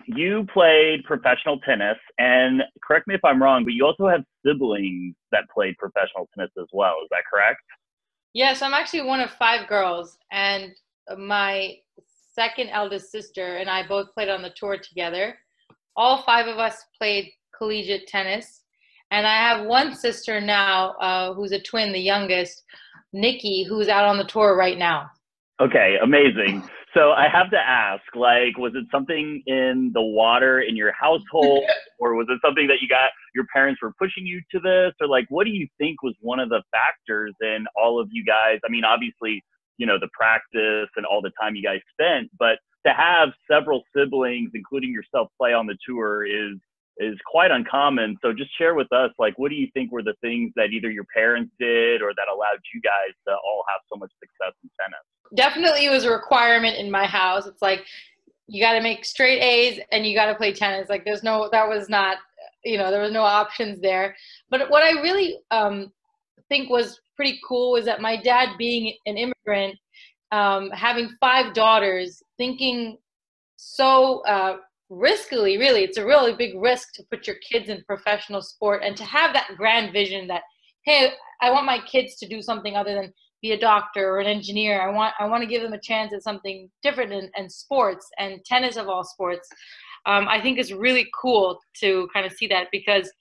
you played professional tennis, and correct me if I'm wrong, but you also have siblings that played professional tennis as well. Is that correct? Yes, I'm actually one of five girls, and my second eldest sister and I both played on the tour together. All five of us played collegiate tennis, and I have one sister now who's a twin, the youngest, Nikki, who's out on the tour right now. Okay, amazing. So I have to ask, like, was it something in the water in your household, or was it something that your parents were pushing you to this, or like, what do you think was one of the factors in all of you guys? I mean, obviously, the practice and all the time you guys spent, but to have several siblings, including yourself, play on the tour is quite uncommon. So just share with us, like, what do you think were the things that either your parents did or that allowed you guys to all have so much success in tennis? Definitely it was a requirement in my house. It's like you got to make straight A's and you got to play tennis. Like that was not, there was no options there. But what I really think was pretty cool was that my dad, being an immigrant, having five daughters, thinking so riskily, really, it's a really big risk to put your kids in professional sport and to have that grand vision that, hey, I want my kids to do something other than be a doctor or an engineer. I want to give them a chance at something different in sports, and tennis of all sports. I think is really cool to kind of see that, because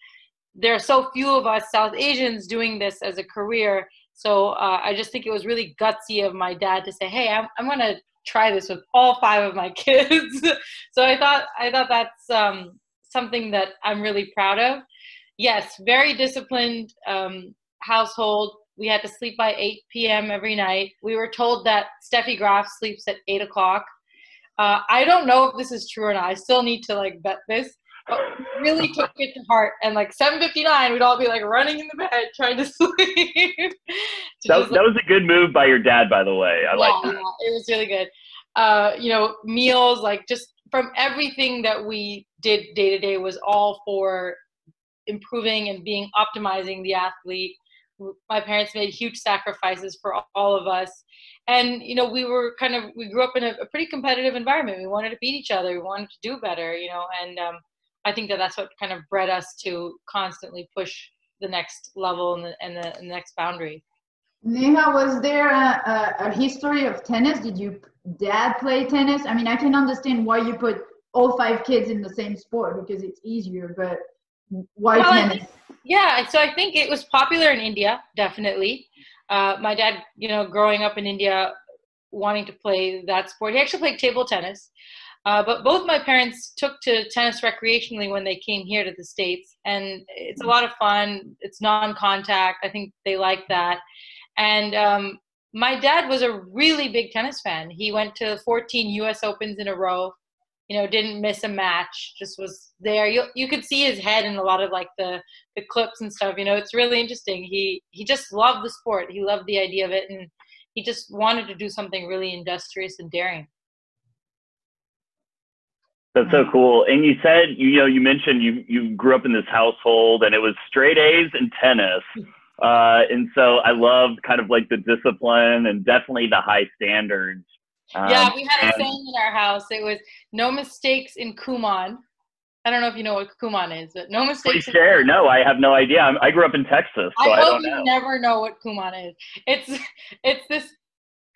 there are so few of us South Asians doing this as a career. So I just think it was really gutsy of my dad to say, hey, I'm going to try this with all five of my kids. So I thought that's something that I'm really proud of. Yes, very disciplined household. We had to sleep by 8 p.m. every night. We were told that Steffi Graf sleeps at 8 o'clock. I don't know if this is true or not. I still need to vet this. But we really took it to heart. And 7:59, we'd all be running in the bed trying to sleep. That was a good move by your dad, by the way. I like that. Yeah, it was really good. Meals, just from everything that we did day to day was all for improving and optimizing the athlete. My parents made huge sacrifices for all of us. And, we grew up in a pretty competitive environment. We wanted to beat each other. We wanted to do better, and I think that that's what kind of bred us to constantly push the next level and the next boundary. Neha, was there a history of tennis? Did your dad play tennis? I mean, I can understand why you put all five kids in the same sport because it's easier, but why tennis? So I think it was popular in India, definitely. My dad, growing up in India, wanting to play that sport. He actually played table tennis. But both my parents took to tennis recreationally when they came here to the States. And it's a lot of fun. It's non-contact. I think they like that. And my dad was a really big tennis fan. He went to 14 U.S. Opens in a row. Didn't miss a match, just was there. You could see his head in a lot of the clips and stuff. It's really interesting. He just loved the sport. He loved the idea of it, and he just wanted to do something really industrious and daring. That's so cool. And you said, you mentioned you grew up in this household and it was straight A's in tennis. And so I loved kind of the discipline and definitely the high standards. Yeah, we had a saying in our house. It was no mistakes in Kumon. I don't know if you know what Kumon is, but no mistakes. Please share. No, I have no idea. I grew up in Texas, so I don't know. You never know what Kumon is. It's this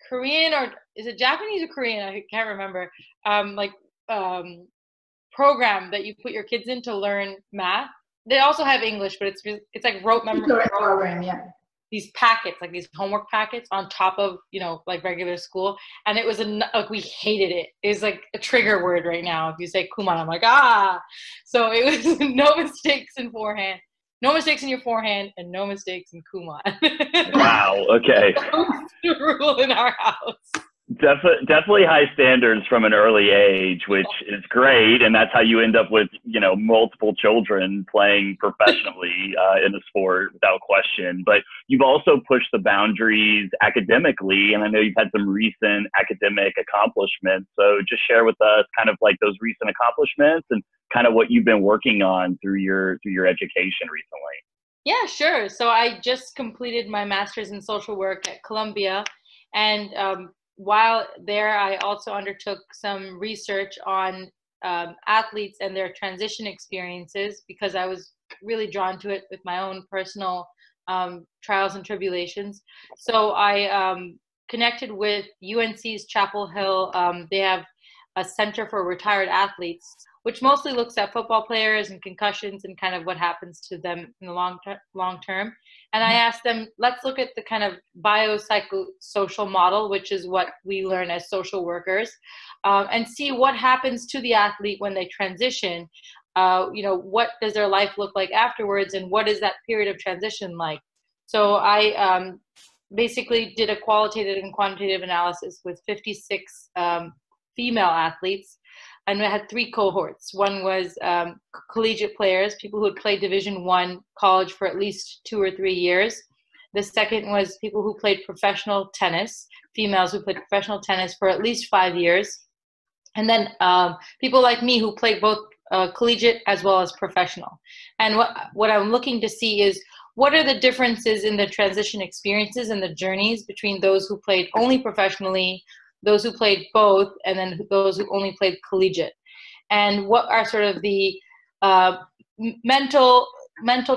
Korean, or is it Japanese or Korean? I can't remember. Program that you put your kids in to learn math. They also have English, but it's like rote memory program. Yeah. These packets, these homework packets on top of, regular school. And it was we hated it. It was like a trigger word right now. If you say Kumon, I'm like, ah. So it was no mistakes in forehand, no mistakes in your forehand, and no mistakes in Kumon. Wow. Okay. That was the rule in our house. Definitely high standards from an early age, which is great. And that's how you end up with, multiple children playing professionally in the sport without question. But you've also pushed the boundaries academically. And I know you've had some recent academic accomplishments. So just share with us kind of those recent accomplishments and kind of what you've been working on through your education recently. Yeah, sure. So I just completed my master's in social work at Columbia. And while there, I also undertook some research on athletes and their transition experiences, because I was really drawn to it with my own personal trials and tribulations. So I connected with UNC's Chapel Hill. They have a center for retired athletes, which mostly looks at football players and concussions and kind of what happens to them in the long term. And I asked them, let's look at the kind of biopsychosocial model, which is what we learn as social workers, and see what happens to the athlete when they transition. What does their life look like afterwards, and what is that period of transition like? So I basically did a qualitative and quantitative analysis with 56 female athletes, and I had 3 cohorts. One was collegiate players, people who had played Division I college for at least 2 or 3 years. The second was people who played professional tennis, females who played professional tennis for at least 5 years. And then people like me who played both collegiate as well as professional. And what I'm looking to see is, what are the differences in the transition experiences and the journeys between those who played only professionally, those who played both, and then those who only played collegiate? And what are sort of the mental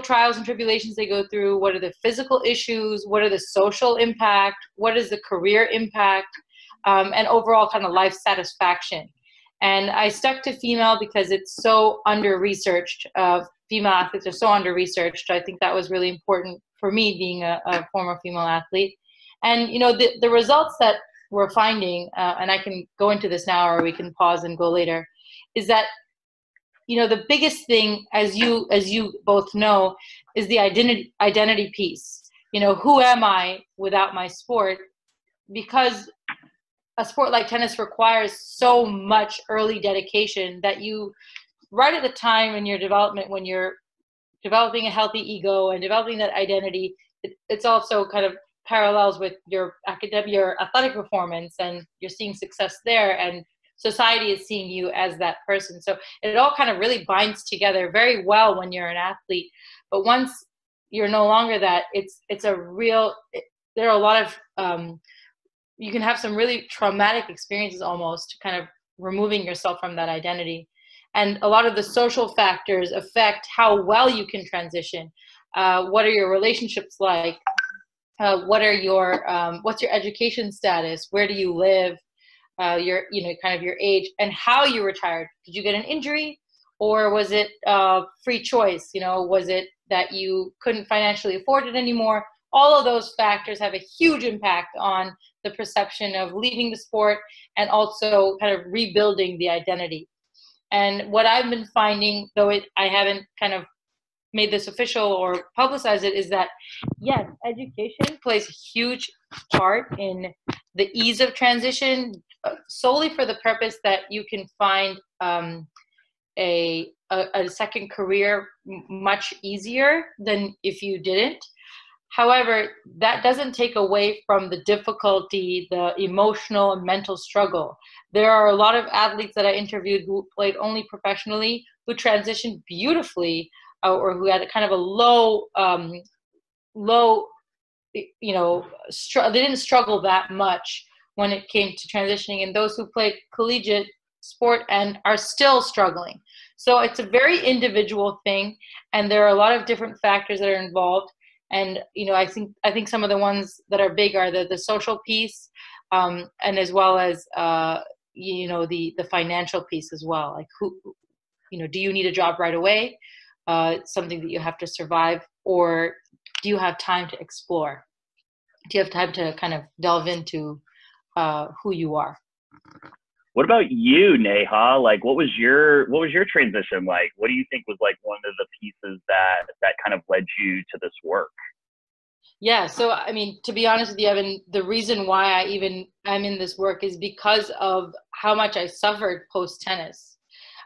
trials and tribulations they go through? What are the physical issues? What are the social impact? What is the career impact? And overall kind of life satisfaction. And I stuck to female because it's so under-researched. Female athletes are so under-researched. I think that was really important for me, being a former female athlete. And, the results that we're finding, and I can go into this now or we can pause and go later, is that, the biggest thing, as you both know, is the identity piece. Who am I without my sport? Because a sport like tennis requires so much early dedication that you, right at the time in your development, when you're developing a healthy ego and developing that identity, it's also kind of parallels with your athletic performance, and you're seeing success there, and society is seeing you as that person. So it all kind of really binds together very well when you're an athlete. But once you're no longer that, there are a lot of, you can have some really traumatic experiences almost, kind of removing yourself from that identity. And a lot of the social factors affect how well you can transition. What are your relationships like? What's your education status? Where do you live? Kind of your age and how you retired. Did you get an injury, or was it free choice? Was it that you couldn't financially afford it anymore? All of those factors have a huge impact on the perception of leaving the sport and also kind of rebuilding the identity. And what I've been finding, though I haven't kind of made this official or publicized it, is that, yes, education plays a huge part in the ease of transition, solely for the purpose that you can find a second career much easier than if you didn't. However, that doesn't take away from the difficulty, the emotional and mental struggle. There are a lot of athletes that I interviewed who played only professionally, who transitioned beautifully, or who had a kind of a low, they didn't struggle that much when it came to transitioning, and those who played collegiate sport and are still struggling. So it's a very individual thing, and there are a lot of different factors that are involved. And I think some of the ones that are big are the social piece, and as well as the financial piece as well. Like, do you need a job right away? Something that you have to survive, or do you have time to explore? Do you have time to kind of delve into who you are? What about you, Neha? Like, what was your transition like? What do you think was like one of the pieces that kind of led you to this work? Yeah, so I mean, to be honest with you, Evan, the reason why I'm in this work is because of how much I suffered post tennis.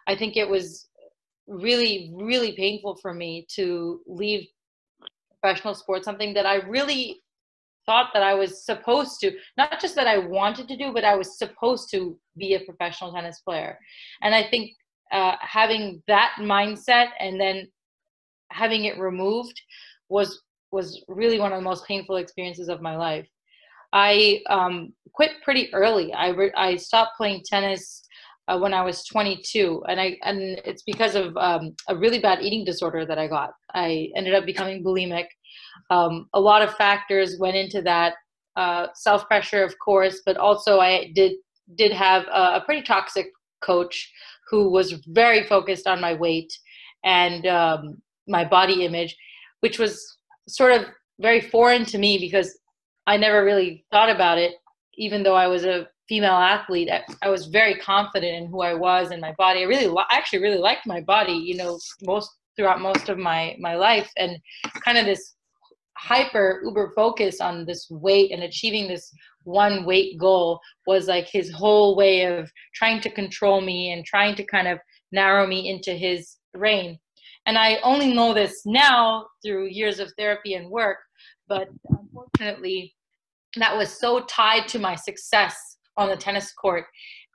I think it was really, really painful for me to leave professional sports, something that I really thought that I was supposed to, not just that I wanted to do, but I was supposed to be a professional tennis player. And I think having that mindset and then having it removed was really one of the most painful experiences of my life. I quit pretty early. I stopped playing tennis when I was 22, and it's because of a really bad eating disorder that I got. I ended up becoming bulimic. A lot of factors went into that. Self-pressure, of course, but also I did have a pretty toxic coach who was very focused on my weight and my body image, which was sort of very foreign to me because I never really thought about it. Even though I was a female athlete, I was very confident in who I was and my body. I actually really liked my body, you know, throughout most of my life, and kind of this uber focus on this weight and achieving this one weight goal was like his whole way of trying to control me and trying to kind of narrow me into his reign. And I only know this now through years of therapy and work, but unfortunately that was so tied to my success on the tennis court,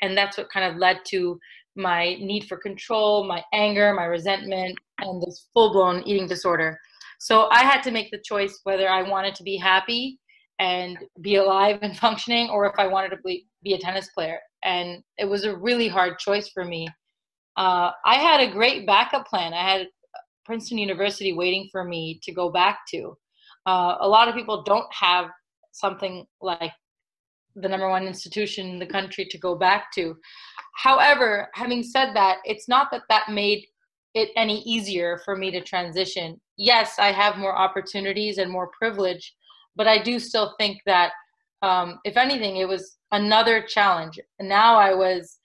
and that's what kind of led to my need for control, my anger, my resentment, and this full-blown eating disorder. So I had to make the choice whether I wanted to be happy and be alive and functioning, or if I wanted to be a tennis player. And it was a really hard choice for me. I had a great backup plan. I had Princeton University waiting for me to go back to. A lot of people don't have something like the #1 institution in the country to go back to. However, having said that, it's not that made it any easier for me to transition. Yes, I have more opportunities and more privilege, but I do still think that if anything, it was another challenge. And now I was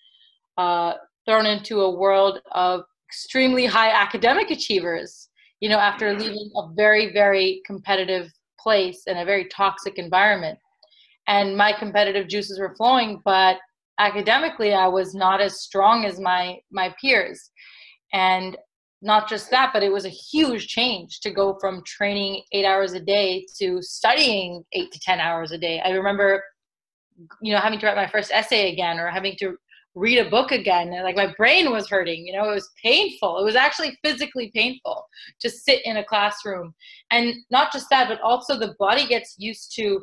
thrown into a world of extremely high academic achievers, you know, after leaving a very, very competitive place and a very toxic environment. And my competitive juices were flowing, but academically I was not as strong as my peers. And not just that, but it was a huge change to go from training 8 hours a day to studying 8 to 10 hours a day. I remember, you know, having to write my first essay again, or having to read a book again. And like my brain was hurting, you know, it was painful. It was actually physically painful to sit in a classroom. And not just that, but also the body gets used to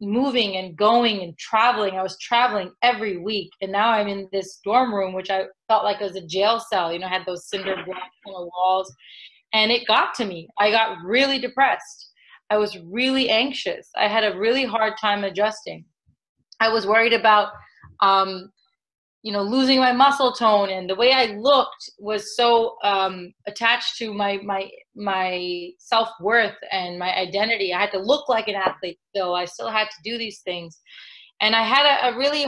moving and going and traveling. I was traveling every week, and now I'm in this dorm room, which I felt like was a jail cell. You know, had those cinder blocks on the walls, and it got to me. I got really depressed. I was really anxious. I had a really hard time adjusting. I was worried about, you know, losing my muscle tone, and the way I looked was so attached to my self-worth and my identity. I had to look like an athlete still. I still had to do these things. And I had a really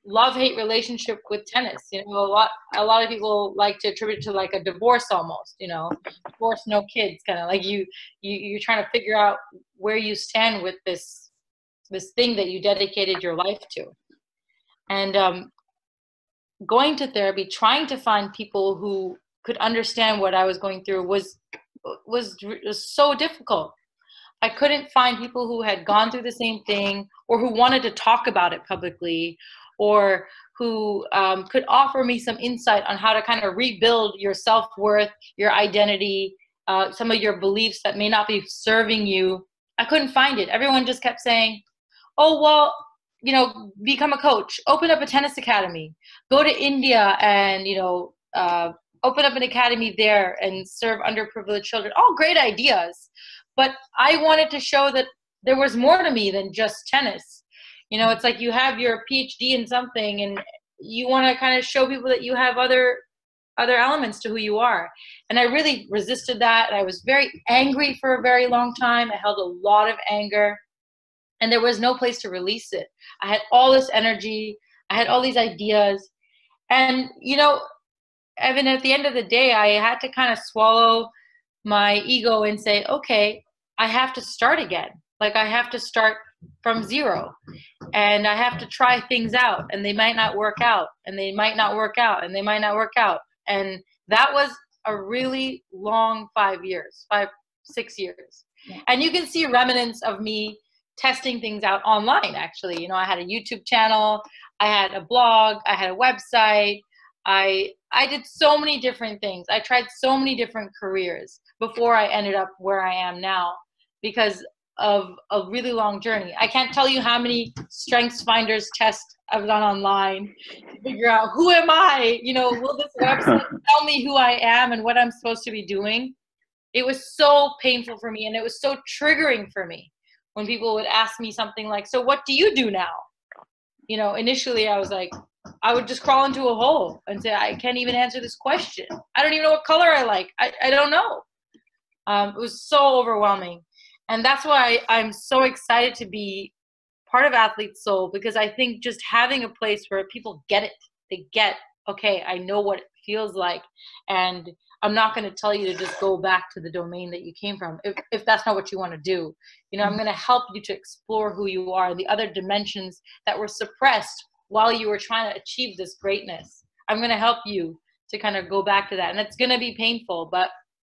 love-hate relationship with tennis. You know, a lot of people like to attribute it to like a divorce almost, you know, divorce, no kids, kind of like you're trying to figure out where you stand with this thing that you dedicated your life to. And going to therapy, trying to find people who could understand what I was going through was so difficult. I couldn't find people who had gone through the same thing, or who wanted to talk about it publicly, or who could offer me some insight on how to kind of rebuild your self-worth, your identity, some of your beliefs that may not be serving you. I couldn't find it. Everyone just kept saying, oh, well, you know, become a coach, open up a tennis academy, go to India and, you know, open up an academy there and serve underprivileged children. All great ideas. But I wanted to show that there was more to me than just tennis. You know, it's like you have your PhD in something and you want to kind of show people that you have other elements to who you are. And I really resisted that. And I was very angry for a very long time. I held a lot of anger. And there was no place to release it. I had all this energy. I had all these ideas. And, you know, Evan, at the end of the day, I had to kind of swallow my ego and say, okay, I have to start again. Like I have to start from zero. And I have to try things out. And they might not work out. And they might not work out. And they might not work out. And that was a really long 5 years, 6 years. Yeah. And you can see remnants of me testing things out online, actually. You know, I had a YouTube channel, I had a blog, I had a website. I did so many different things. I tried so many different careers before I ended up where I am now, because of a really long journey. I can't tell you how many Strengths Finders tests I've done online to figure out who am I, will this website tell me who I am and what I'm supposed to be doing? It was so painful for me, and it was so triggering for me when people would ask me something like, so what do you do now? Initially I was like, I would just crawl into a hole and say, I can't even answer this question. I don't even know what color I like. I don't know. It was so overwhelming. And that's why I'm so excited to be part of Athlete Soul, because I think just having a place where people get it, they get, okay, I know what it feels like. And I'm not going to tell you to just go back to the domain that you came from if that's not what you want to do. I'm going to help you to explore who you are and the other dimensions that were suppressed while you were trying to achieve this greatness. I'm going to help you to kind of go back to that. And it's going to be painful, but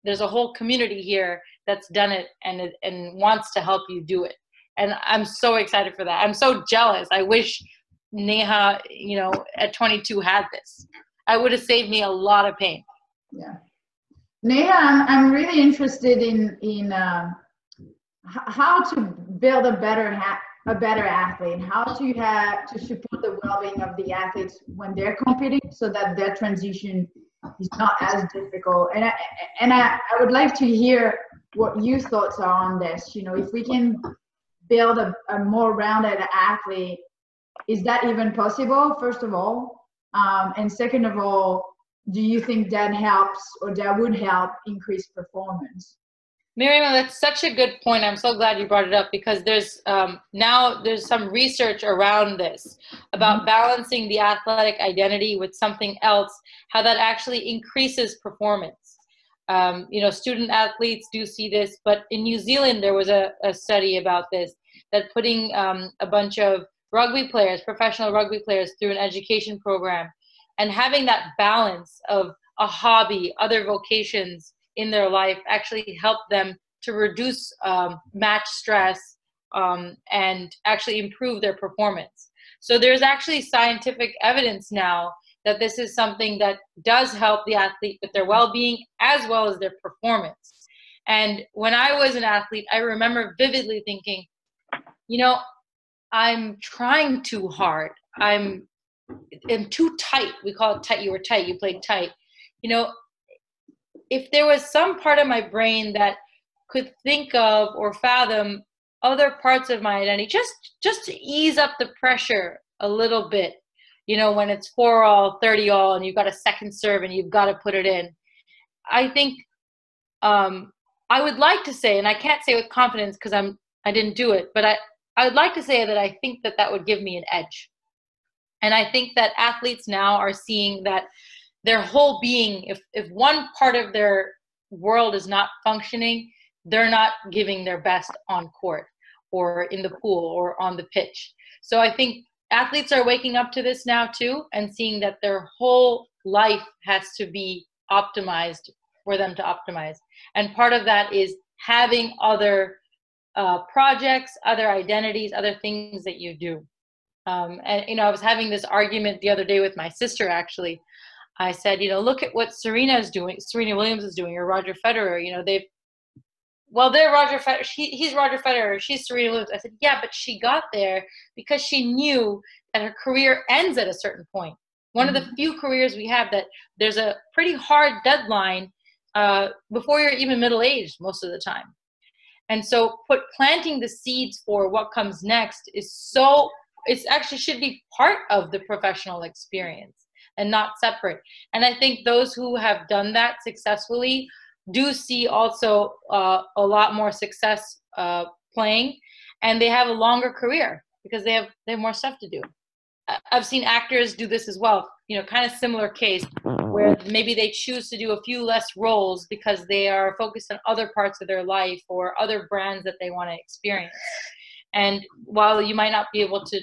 there's a whole community here that's done it and wants to help you do it. And I'm so excited for that. I'm so jealous. I wish Neha, at 22 had this. I would have saved me a lot of pain. Yeah. Neha, I'm really interested in how to build a better athlete, how to support the well-being of the athletes when they're competing, so that their transition is not as difficult. And I would like to hear what your thoughts are on this. If we can build a more rounded athlete, is that even possible, first of all? And second of all, do you think that helps, or that would help increase performance? Miriam, that's such a good point. I'm so glad you brought it up, because there's now there's some research around this about balancing the athletic identity with something else, how that actually increases performance. Student athletes do see this, but in New Zealand, there was a study about this, that putting a bunch of rugby players, professional rugby players, through an education program and having that balance of a hobby, other vocations in their life actually helped them to reduce match stress and actually improve their performance. So there's actually scientific evidence now that this is something that does help the athlete with their well-being as well as their performance. And when I was an athlete, I remember vividly thinking, I'm trying too hard. I'm too tight. We call it tight. You were tight. You played tight. If there was some part of my brain that could think of or fathom other parts of my identity, just to ease up the pressure a little bit, when it's 4-all, 30-all, and you've got a second serve and you've got to put it in. I think I would like to say, and I can't say with confidence because I didn't do it, but I would like to say that I think that would give me an edge. And I think that athletes now are seeing that their whole being, if one part of their world is not functioning, they're not giving their best on court or in the pool or on the pitch. So I think athletes are waking up to this now too, and seeing that their whole life has to be optimized for them to optimize. And part of that is having other projects, other identities, other things that you do. And I was having this argument the other day with my sister, actually. I said, look at what Serena Williams is doing, or Roger Federer. They're Roger Federer. He's Roger Federer. She's Serena Williams. I said, yeah, but she got there because she knew that her career ends at a certain point. One of the few careers we have that there's a pretty hard deadline before you're even middle-aged most of the time. And so planting the seeds for what comes next it's actually should be part of the professional experience and not separate. And I think those who have done that successfully do see also a lot more success playing, and they have a longer career because they have more stuff to do. I've seen actors do this as well, kind of similar case where maybe they choose to do a few less roles because they are focused on other parts of their life or other brands that they want to experience. And while you might not be able to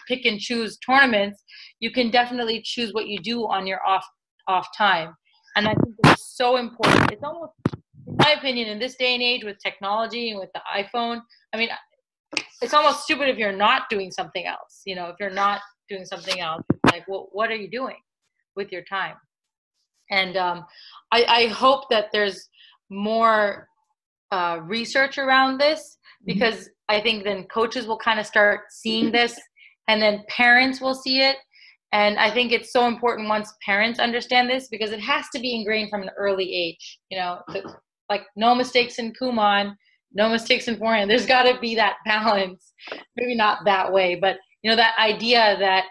pick and choose tournaments, you can definitely choose what you do on your off time. And I think it's so important. It's almost, in my opinion, in this day and age with technology and with the iPhone, it's almost stupid if you're not doing something else. If you're not doing something else, it's like, well, what are you doing with your time? And I hope that there's more research around this, because I think then coaches will kind of start seeing this, and then parents will see it. And I think it's so important once parents understand this, because it has to be ingrained from an early age, like no mistakes in Kumon, no mistakes in forehand. There's got to be that balance. Maybe not that way, but that idea that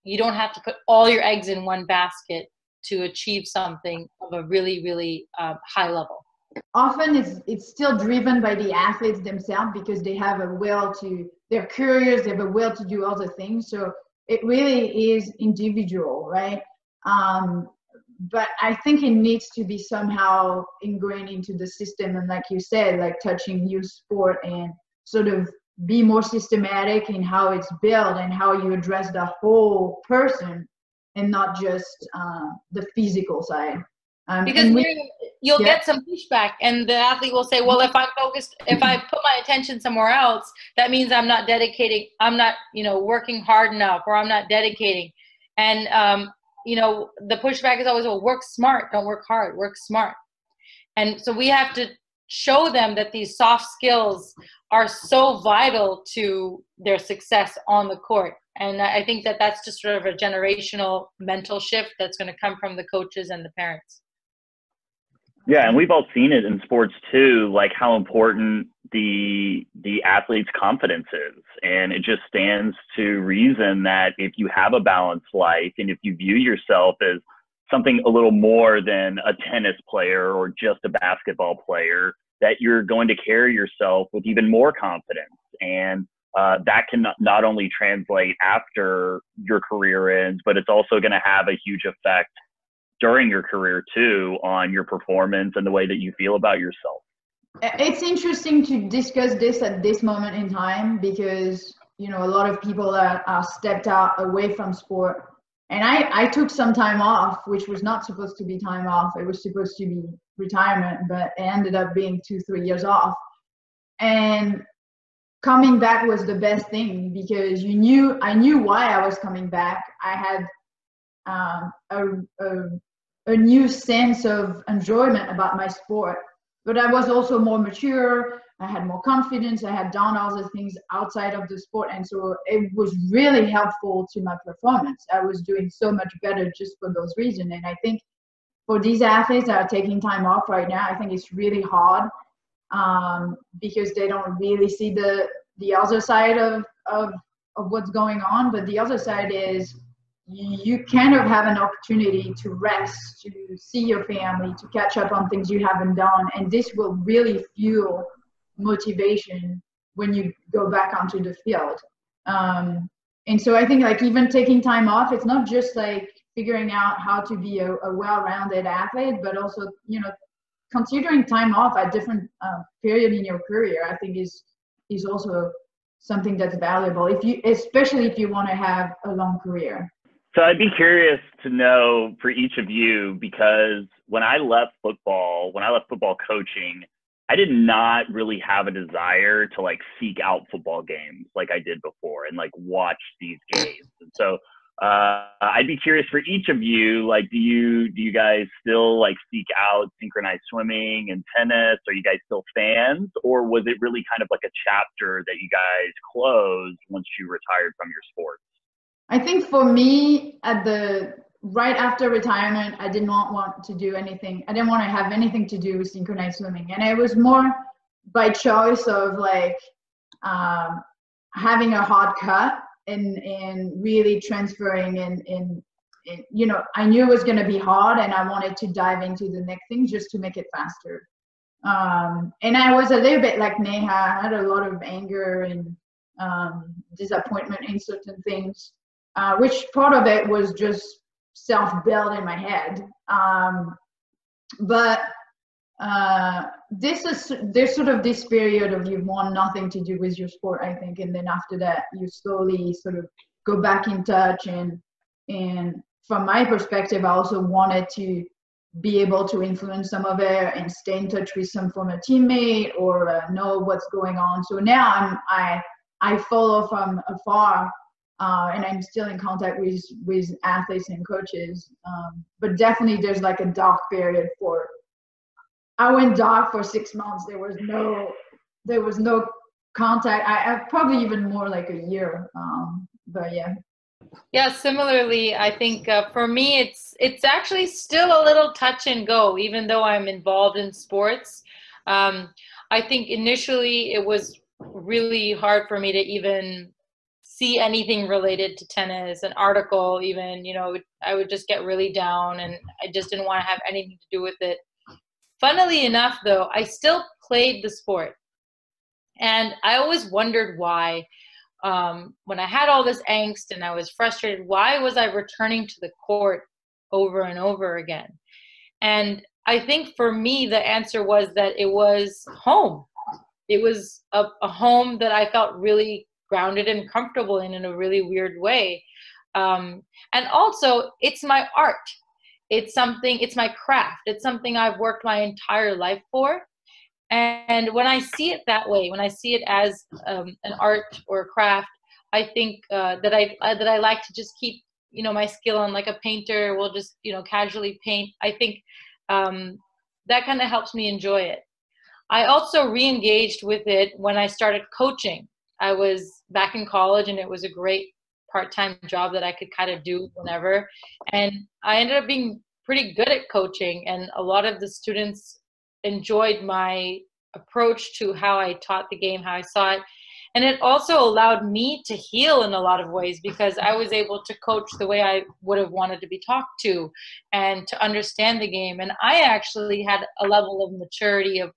you don't have to put all your eggs in one basket to achieve something of a really, really high level. Often it's still driven by the athletes themselves, because they have they're curious, they have a will to do other things. So it really is individual, right? But I think it needs to be somehow ingrained into the system. And like you said, like touching youth sport and sort of be more systematic in how it's built and how you address the whole person and not just the physical side. Because you'll get some pushback, and the athlete will say, well, if I'm focused, if I put my attention somewhere else, that means I'm not dedicating, I'm not, working hard enough, or I'm not dedicating. And, the pushback is always, well, work smart, don't work hard, work smart. And so we have to show them that these soft skills are so vital to their success on the court. And I think that that's just sort of a generational mental shift that's going to come from the coaches and the parents. Yeah, and we've all seen it in sports too, like how important the athlete's confidence is. And it just stands to reason that if you have a balanced life and if you view yourself as something a little more than a tennis player or just a basketball player, that you're going to carry yourself with even more confidence. And that can not only translate after your career ends, but it's also going to have a huge effect during your career too on your performance and the way that you feel about yourself. It's interesting to discuss this at this moment in time, because a lot of people are stepped out away from sport, and I took some time off, which was not supposed to be time off. It was supposed to be retirement, but it ended up being 2-3 years off. And coming back was the best thing, because I knew why I was coming back. I had a new sense of enjoyment about my sport, but I was also more mature. I had more confidence. I had done other things outside of the sport, and so it was really helpful to my performance. I was doing so much better just for those reasons. And I think for these athletes that are taking time off right now, I think it's really hard because they don't really see the other side of what's going on. But the other side is you kind of have an opportunity to rest, to see your family, to catch up on things you haven't done. And this will really fuel motivation when you go back onto the field. And so I think like even taking time off, it's not just like figuring out how to be a well-rounded athlete, but also, considering time off at different period in your career, I think is also something that's valuable, especially if you want to have a long career. So I'd be curious to know for each of you, because when I left football coaching, I did not really have a desire to like seek out football games like I did before and like watch these games. And so I'd be curious for each of you, like, do you guys still like seek out synchronized swimming and tennis? Are you guys still fans, or was it really kind of like a chapter that you guys closed once you retired from your sport? I think for me, right after retirement, I did not want to do anything. I didn't want to have anything to do with synchronized swimming. And it was more by choice of like having a hard cut and really transferring in, I knew it was going to be hard, and I wanted to dive into the next thing just to make it faster. And I was a little bit like Neha. I had a lot of anger and disappointment in certain things. Which part of it was just self-built in my head. But there's sort of this period of you want nothing to do with your sport, I think. And then after that, you slowly sort of go back in touch. And from my perspective, I also wanted to be able to influence some of it and stay in touch with some former teammate or know what's going on. So now I follow from afar. And I'm still in contact with athletes and coaches, but definitely there's like a dark period I went dark for 6 months. There was no contact. I probably even more like a year. But yeah. Yeah, similarly, I think for me, it's actually still a little touch and go, even though I'm involved in sports. I think initially it was really hard for me to even see anything related to tennis, an article even, I would just get really down and I just didn't want to have anything to do with it. Funnily enough, though, I still played the sport. And I always wondered why. When I had all this angst and I was frustrated, why was I returning to the court over and over again? And I think for me, the answer was that it was home. It was a home that I felt really grounded and comfortable in a really weird way. And also, it's my art. It's my craft. It's something I've worked my entire life for. And when I see it that way, when I see it as an art or a craft, I think that I like to just keep my skill on, like a painter will just casually paint. I think that kind of helps me enjoy it. I also re-engaged with it when I started coaching. I was back in college, and it was a great part-time job that I could kind of do whenever. And I ended up being pretty good at coaching, and a lot of the students enjoyed my approach to how I taught the game, how I saw it. And it also allowed me to heal in a lot of ways, because I was able to coach the way I would have wanted to be talked to and to understand the game. And I actually had a level of maturity of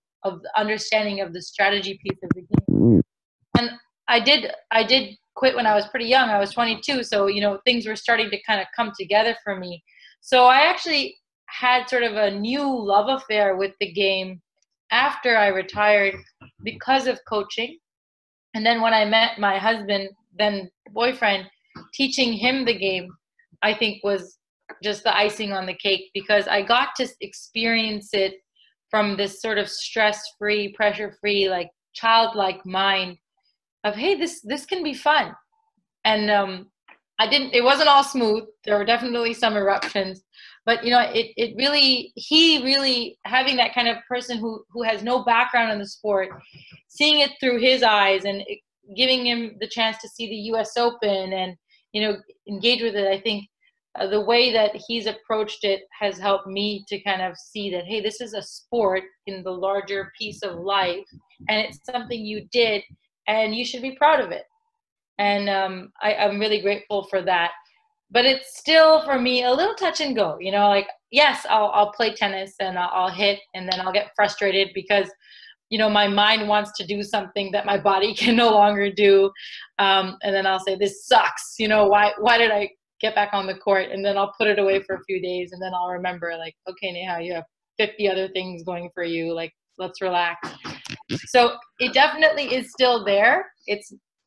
understanding of the strategy piece of the game. And I did quit when I was pretty young. I was 22. So, things were starting to kind of come together for me. So I actually had sort of a new love affair with the game after I retired because of coaching. And then when I met my husband, then boyfriend, teaching him the game, I think was just the icing on the cake, because I got to experience it from this sort of stress-free, pressure-free, like childlike mind of, hey, this can be fun. And it wasn't all smooth. There were definitely some eruptions, but he really having that kind of person who has no background in the sport, seeing it through his eyes and giving him the chance to see the US Open and, engage with it. I think the way that he's approached it has helped me to kind of see that, hey, this is a sport in the larger piece of life, and it's something you did, and you should be proud of it. And I'm really grateful for that. But it's still, for me, a little touch and go. Like, yes, I'll play tennis and I'll hit, and then I'll get frustrated because, my mind wants to do something that my body can no longer do. And then I'll say, this sucks. Why did I get back on the court? And then I'll put it away for a few days, and then I'll remember, like, okay, Neha, you have 50 other things going for you. Like, let's relax. So it definitely is still there.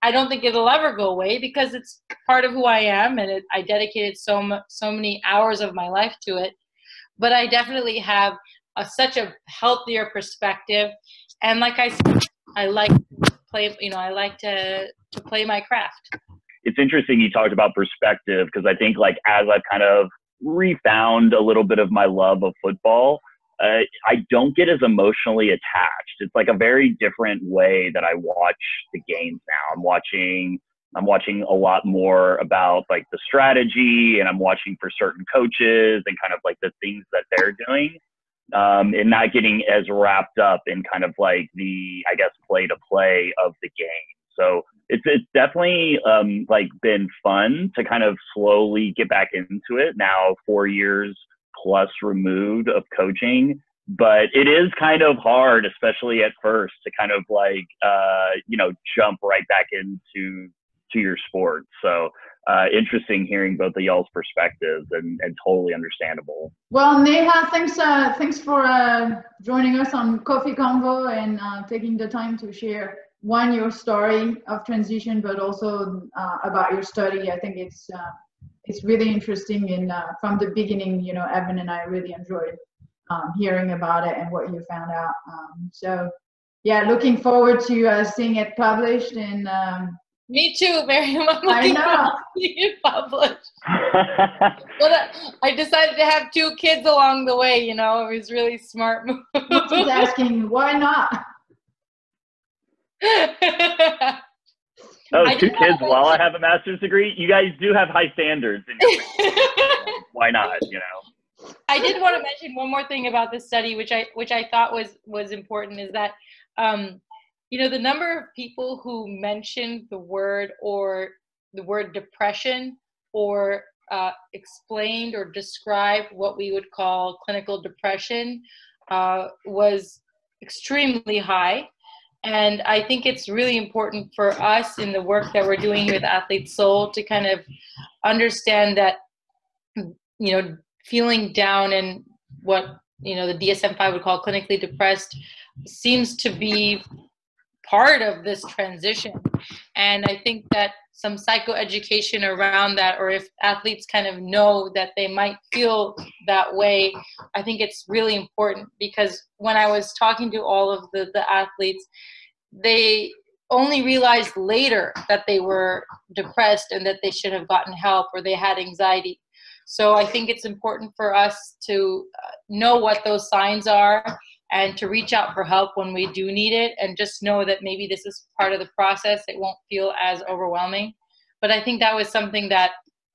I don't think it'll ever go away, because it's part of who I am, and I dedicated so many hours of my life to it. But I definitely have such a healthier perspective, and like I said, I like to play. I like to play my craft. It's interesting you talked about perspective, because I think, like, as I've kind of refound a little bit of my love of football, I don't get as emotionally attached. It's like a very different way that I watch the games now. I'm watching a lot more about, like, the strategy, and I'm watching for certain coaches and kind of like the things that they're doing, and not getting as wrapped up in kind of like the, I guess, play to play of the game. So it's definitely like been fun to kind of slowly get back into it now, 4 years plus removed of coaching. But it is kind of hard, especially at first, to kind of like jump right back into your sport. So interesting hearing both of y'all's perspectives, and totally understandable. Well, Neha, thanks for joining us on Coffee Convo and taking the time to share your story of transition, but also about your study. I think it's really interesting, and from the beginning, Evan and I really enjoyed hearing about it and what you found out. So yeah, looking forward to seeing it published. And me too, Miriam. I'm looking forward to seeing it published. But I decided to have 2 kids along the way. It was really smart move. Just asking, why not? Oh, two kids while I have a master's degree. You guys do have high standards in your family. Why not? You know. I did want to mention one more thing about this study, which I thought was important, is that you know, the number of people who mentioned the word depression or explained or described what we would call clinical depression was extremely high. And I think it's really important for us in the work that we're doing with Athlete Soul to kind of understand that, you know, feeling down and what, you know, the DSM-5 would call clinically depressed seems to be part of this transition. And I think that some psychoeducation around that, or if athletes kind of know that they might feel that way, I think it's really important, because when I was talking to all of the athletes, they only realized later that they were depressed and that they should have gotten help, or they had anxiety. So I think it's important for us to know what those signs are and to reach out for help when we do need it, and just know that maybe this is part of the process. It won't feel as overwhelming. But I think that was something that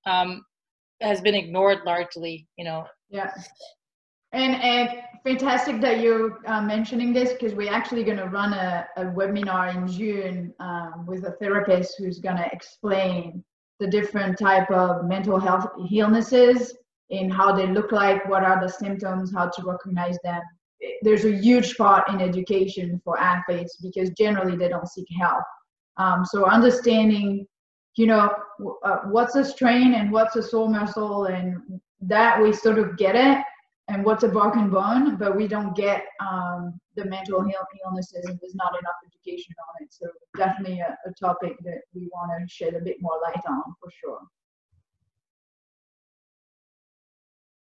has been ignored largely, you know. Yeah. And fantastic that you're mentioning this, because we're actually going to run a webinar in June with a therapist who's going to explain the different type of mental health illnesses and how they look like, what are the symptoms, how to recognize them. There's a huge part in education for athletes, because generally they don't seek help. So understanding, you know, what's a strain and what's a sore muscle, and that we sort of get it, and what's a broken bone, but we don't get the mental illnesses, and there's not enough education on it. So definitely a topic that we want to shed a bit more light on, for sure.